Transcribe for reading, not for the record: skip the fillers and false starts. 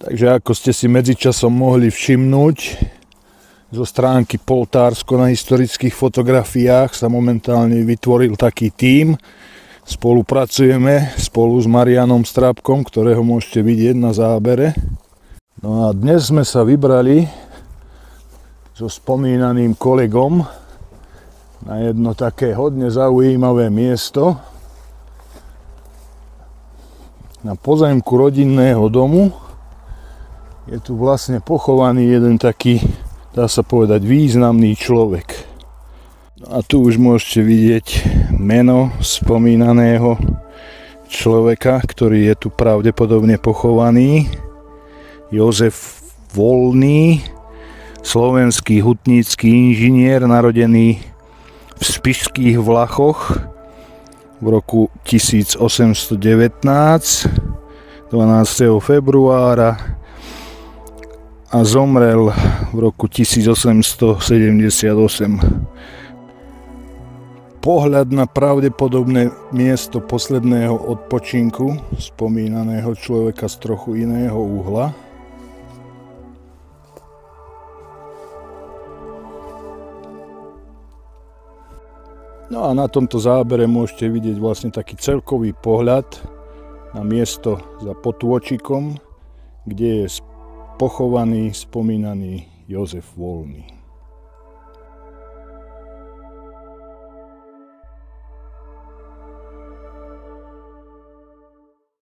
Takže ako ste si medzičasom mohli všimnúť, zo stránky Poltársko na historických fotografiách sa momentálne vytvoril taký tím. Spolupracujeme spolu s Marianom Strábkom, ktorého môžete vidieť na zábere. No a dnes sme sa vybrali so spomínaným kolegom na jedno také hodne zaujímavé miesto na pozemku rodinného domu. Je tu vlastne pochovaný jeden taký, dá sa povedať, významný človek. A tu už môžete vidieť meno spomínaného človeka, ktorý je tu pravdepodobne pochovaný. Jozef Voľný, slovenský hutnícky inžinier, narodený v Spišských Vlachoch v roku 1819, 12. februára, a zomrel v roku 1878. Pohľad na pravdepodobné miesto posledného odpočinku spomínaného človeka z trochu iného uhla. No a na tomto zábere môžete vidieť vlastne taký celkový pohľad na miesto za potôčikom, kde je pochovaný spomínaný Jozef Voľný.